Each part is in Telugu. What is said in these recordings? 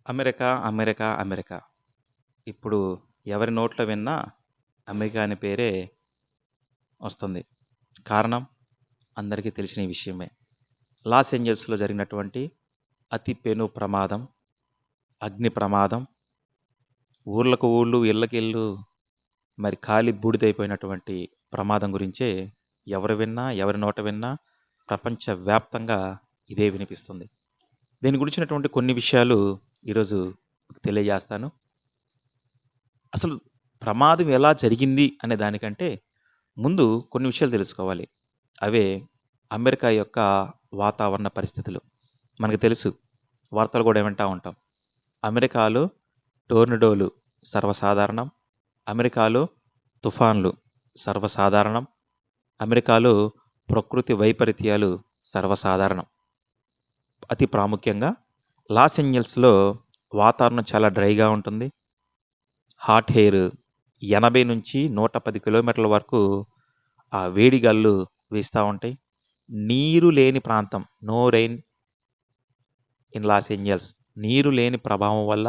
America, America, America. ఇప్పుడు ఎవరి నోట్లో విన్నా అమెరికా అనే పేరే వస్తుంది. కారణం అందరికీ తెలిసిన విషయమే. లాస్ ఏంజల్స్‌లో జరిగినటువంటి అతి పెను ప్రమాదం, అగ్ని ప్రమాదం, ఊర్లకు ఊళ్ళు, ఇళ్ళకిళ్ళు మరి కాలి బూడిదైపోయినటువంటి ప్రమాదం గురించే ఎవరు విన్నా, ఎవరి నోట విన్నా ప్రపంచవ్యాప్తంగా ఇదే వినిపిస్తుంది. దీని గురించినటువంటి కొన్ని విషయాలు ఈరోజు మీకు తెలియజేస్తాను. అసలు ప్రమాదం ఎలా జరిగింది అనే దానికంటే ముందు కొన్ని విషయాలు తెలుసుకోవాలి. అవే అమెరికా యొక్క వాతావరణ పరిస్థితులు. మనకు తెలుసు, వార్తలు కూడా వింటా ఉంటాం. అమెరికాలో టోర్నడోలు సర్వసాధారణం. అమెరికాలో తుఫాన్లు సర్వసాధారణం. అమెరికాలో ప్రకృతి వైపరీత్యాలు సర్వసాధారణం. అతి ప్రాముఖ్యంగా లాస్ ఏంజల్స్‌లో వాతావరణం చాలా డ్రైగా ఉంటుంది. హాట్ ఎయిర్ 80-110 కిలోమీటర్ల వరకు ఆ వేడి గాలులు వీస్తూ ఉంటాయి. నీరు లేని ప్రాంతం, no rain in Los Angeles. నీరు లేని ప్రభావం వల్ల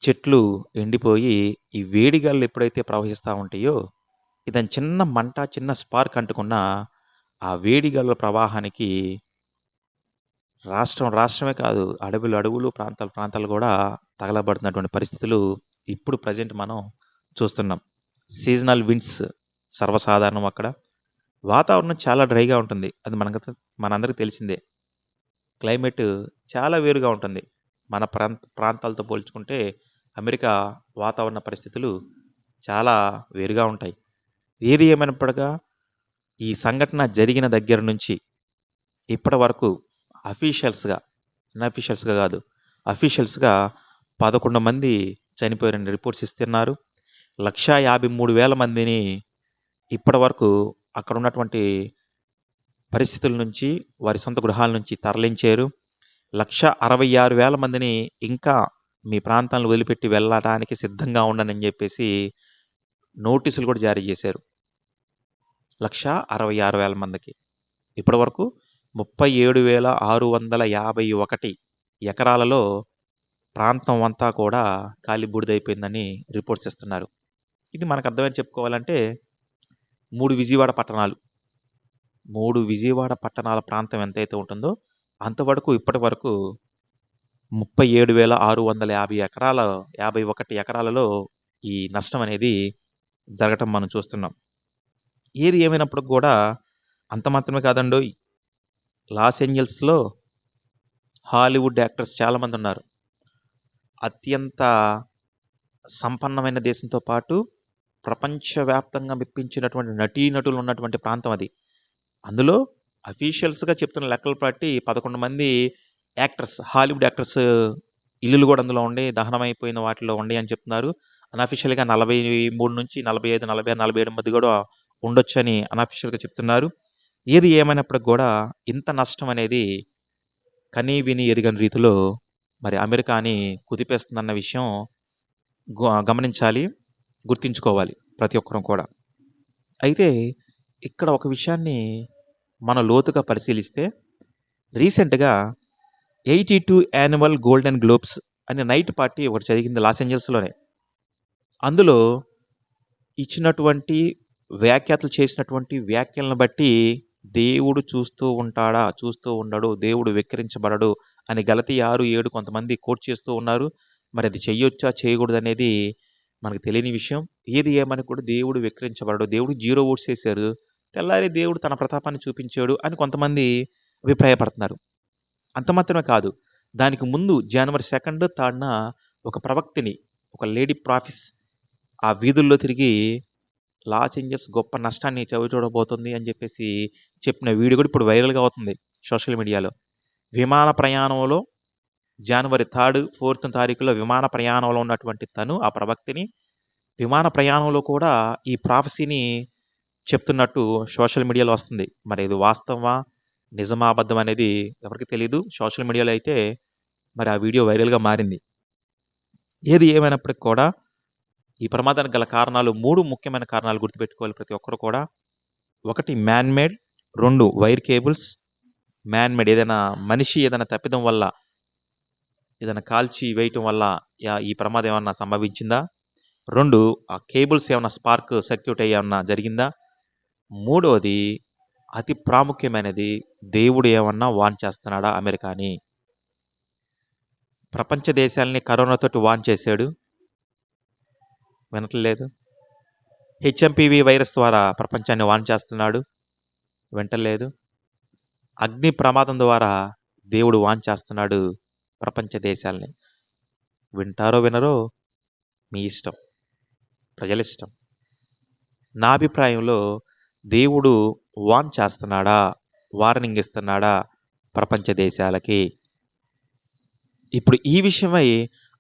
చెట్లు ఎండిపోయి ఈ వేడి గాలులు ఎప్పుడైతే ప్రవహిస్తూ ఉంటాయో ఇదని చిన్న మంట, చిన్న స్పార్క్ అంటుకున్న ఆ వేడి గాలుల ప్రవాహానికి రాష్ట్రమే కాదు, అడవులు అడవులు, ప్రాంతాలు ప్రాంతాలు కూడా తగలబడుతున్నటువంటి పరిస్థితులు ఇప్పుడు ప్రజెంట్ మనం చూస్తున్నాం. సీజనల్ విండ్స్ సర్వసాధారణం అక్కడ. వాతావరణం చాలా డ్రైగా ఉంటుంది. అది మనందరికీ తెలిసిందే. క్లైమేట్ చాలా వేరుగా ఉంటుంది. మన ప్రాంతాలతో పోల్చుకుంటే అమెరికా వాతావరణ పరిస్థితులు చాలా వేరుగా ఉంటాయి. ఏది ఏమైనప్పటికీ ఈ సంఘటన జరిగిన దగ్గర నుంచి ఇప్పటి వరకు అన్అఫీషియల్స్గా కాదు, అఫీషియల్స్గా 11 మంది చనిపోయారని రిపోర్ట్స్ ఇస్తున్నారు. 153,000 మందిని ఇప్పటి వరకు అక్కడ ఉన్నటువంటి పరిస్థితుల నుంచి, వారి సొంత గృహాల నుంచి తరలించారు. 166,000 మందిని ఇంకా మీ ప్రాంతాలను వదిలిపెట్టి వెళ్ళడానికి సిద్ధంగా ఉండనని చెప్పేసి నోటీసులు కూడా జారీ చేశారు. 166,000 మందికి ఇప్పటి వరకు 37,651 ఎకరాలలో ప్రాంతం అంతా కూడా కాలి బూడిదైపోయిందని రిపోర్ట్స్ ఇస్తున్నారు. ఇది మనకు అర్థమని చెప్పుకోవాలంటే 3 విజయవాడ పట్టణాల ప్రాంతం ఎంతైతే ఉంటుందో అంతవరకు ఇప్పటి వరకు 37,651 ఎకరాలలో ఈ నష్టం అనేది జరగటం మనం చూస్తున్నాం. ఏది ఏమైనప్పటికి కూడా అంత మాత్రమే కాదండోయ్, లాస్ ఏంజల్స్లో హాలీవుడ్ యాక్టర్స్ చాలామంది ఉన్నారు. అత్యంత సంపన్నమైన దేశంతో పాటు ప్రపంచవ్యాప్తంగా మెప్పించినటువంటి నటీనటులు ఉన్నటువంటి ప్రాంతం అది. అందులో అఫీషియల్స్గా చెప్తున్న లెక్కలు బట్టి 11 మంది యాక్టర్స్, హాలీవుడ్ యాక్టర్స్ ఇల్లులు కూడా అందులో ఉండి, దహనమైపోయిన వాటిలో ఉండి అని చెప్తున్నారు. అన్అఫీషియల్గా 43-46-47 మంది కూడా ఉండొచ్చని అన్అఫీషియల్గా చెప్తున్నారు. ఏది ఏమైనప్పటికి కూడా ఇంత నష్టం అనేది కనీ విని ఎరుగని రీతిలో మరి అమెరికాని కుదిపేస్తుందన్న విషయం గమనించాలి, గుర్తించుకోవాలి ప్రతి ఒక్కరం కూడా. అయితే ఇక్కడ ఒక విషయాన్ని మనం లోతుగా పరిశీలిస్తే, రీసెంట్గా 82 యాన్యువల్ గోల్డెన్ గ్లోబ్స్ అనే నైట్ పార్టీ ఒకటి జరిగింది లాస్ ఏంజల్స్లోనే. అందులో ఇచ్చినటువంటి వ్యాఖ్యాతలు చేసినటువంటి వ్యాఖ్యలను బట్టి దేవుడు చూస్తూ ఉంటాడా, చూస్తూ ఉండడు, దేవుడు వెక్కిరించబడడు అని గలతీ 6:7 కొంతమంది కోట్ చేస్తూ ఉన్నారు. మరి అది చెయ్యొచ్చా చేయకూడదు అనేది మనకు తెలియని విషయం. ఏది ఏమని కూడా దేవుడు వెక్కిరించబడడు, దేవుడు 0 ఓట్స్ వేశారు, తెల్లారి దేవుడు తన ప్రతాపాన్ని చూపించాడు అని కొంతమంది అభిప్రాయపడుతున్నారు. అంత మాత్రమే కాదు, దానికి ముందు జనవరి 2, 3న ఒక ప్రవక్తిని, ఒక లేడీ ప్రాఫిస్ ఆ వీధుల్లో తిరిగి లాస్ ఏంజల్స్ గొప్ప నష్టాన్ని చవిచూడబోతుంది అని చెప్పేసి చెప్పిన వీడియో కూడా ఇప్పుడు వైరల్గా అవుతుంది సోషల్ మీడియాలో. విమాన ప్రయాణంలో జనవరి 3, 4 తారీఖులో విమాన ప్రయాణంలో ఉన్నటువంటి తను, ఆ ప్రవక్తిని, విమాన ప్రయాణంలో కూడా ఈ ప్రాఫెసీని చెప్తున్నట్టు సోషల్ మీడియాలో వస్తుంది. మరి ఇది వాస్తవమా, నిజమా, అబద్ధం అనేది ఎవరికి తెలియదు. సోషల్ మీడియాలో అయితే మరి ఆ వీడియో వైరల్గా మారింది. ఏది ఏమైనప్పటికి కూడా ఈ ప్రమాదానికి గల కారణాలు 3 ముఖ్యమైన కారణాలు గుర్తుపెట్టుకోవాలి ప్రతి ఒక్కరు కూడా. 1 man made, 2 wire cables. Man made ఏదైనా మనిషి ఏదైనా తప్పిదం వల్ల ఏదైనా కాల్చి వేయటం వల్ల ఈ ప్రమాదం ఏమన్నా సంభవించిందా? 2 ఆ కేబుల్స్ ఏమన్నా స్పార్క్ సర్క్యూట్ అయ్యి ఏమన్నా జరిగిందా? మూడోది అతి ప్రాముఖ్యమైనది, దేవుడు ఏమన్నా వార్న్ చేస్తున్నాడా అమెరికాని? ప్రపంచ దేశాలని కరోనాతోటి వార్న్ చేశాడు. వినట్లేదు. హెచ్ఎంపీవీ వైరస్ ద్వారా ప్రపంచాన్ని వార్న్ చేస్తున్నాడు. వింటలేదు. అగ్ని ప్రమాదం ద్వారా దేవుడు వార్న్ చేస్తున్నాడు ప్రపంచ దేశాలని. వింటారో వినరో మీ ఇష్టం, ప్రజలిష్టం. నా అభిప్రాయంలో దేవుడు వార్న్ చేస్తున్నాడా, వార్నింగ్ ఇస్తున్నాడా ప్రపంచ దేశాలకి? ఇప్పుడు ఈ విషయమై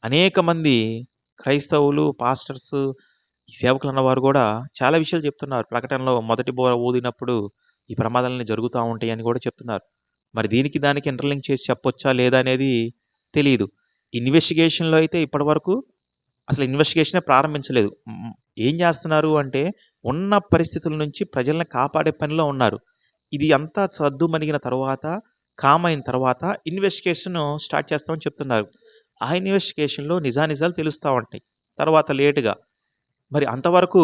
అనేక మంది క్రైస్తవులు, పాస్టర్స్, సేవకులు అన్నవారు కూడా చాలా విషయాలు చెప్తున్నారు. ప్రకటనలో మొదటి బోర ఊదినప్పుడు ఈ ప్రమాదాలన్నీ జరుగుతూ ఉంటాయి అని కూడా చెప్తున్నారు. మరి దీనికి దానికి ఇంటర్లింక్ చేసి చెప్పొచ్చా లేదా అనేది తెలియదు. ఇన్వెస్టిగేషన్లో అయితే ఇప్పటి వరకు అసలు ఇన్వెస్టిగేషనే ప్రారంభించలేదు. ఏం చేస్తున్నారు అంటే ఉన్న పరిస్థితుల నుంచి ప్రజల్ని కాపాడే పనిలో ఉన్నారు. ఇది అంతా సద్దుమణిగిన తర్వాత, కామ్ అయిన తర్వాత ఇన్వెస్టిగేషన్ స్టార్ట్ చేస్తామని చెప్తున్నారు. ఆ ఇన్వెస్టిగేషన్లో నిజానిజాలు తెలుస్తూ ఉంటాయి తర్వాత లేటుగా. మరి అంతవరకు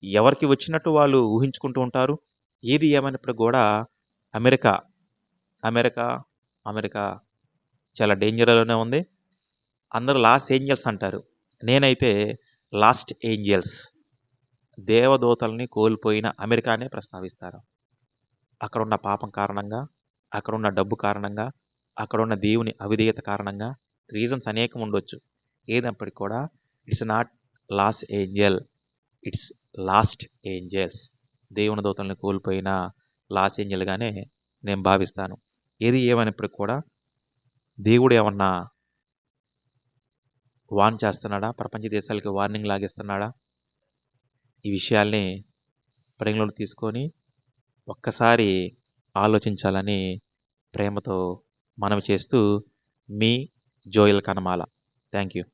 ఎవరికి వచ్చినట్టు వాళ్ళు ఊహించుకుంటూ ఉంటారు. ఏది ఏమైనప్పుడు కూడా అమెరికా అమెరికా అమెరికా చాలా డేంజర్లోనే ఉంది. అందరూ లాస్ట్ ఏంజల్స్ అంటారు. నేనైతే లాస్ట్ ఏంజల్స్, దేవదూతల్ని కోల్పోయిన అమెరికానే ప్రస్తావిస్తారు. అక్కడున్న పాపం కారణంగా, అక్కడున్న డబ్బు కారణంగా, అక్కడున్న దేవుని అవిధేయత కారణంగా రీజన్స్ అనేకం ఉండొచ్చు. ఏదప్పటికి కూడా it's not lost Angel, it's last angels. దేవుని దూతల్ని కోల్పోయిన లాస్ట్ ఏంజల్గానే నేను భావిస్తాను. ఏది ఏమైనప్పటికి కూడా దేవుడు ఏమన్నా వార్న్ చేస్తున్నాడా? ప్రపంచ దేశాలకి వార్నింగ్ లాగిస్తున్నాడా? ఈ విషయాల్ని పరిగణలోకి తీసుకొని ఒక్కసారి ఆలోచించాలని ప్రేమతో మనవి చేస్తూ, మీ జోయల్ కనమాల. Thank you.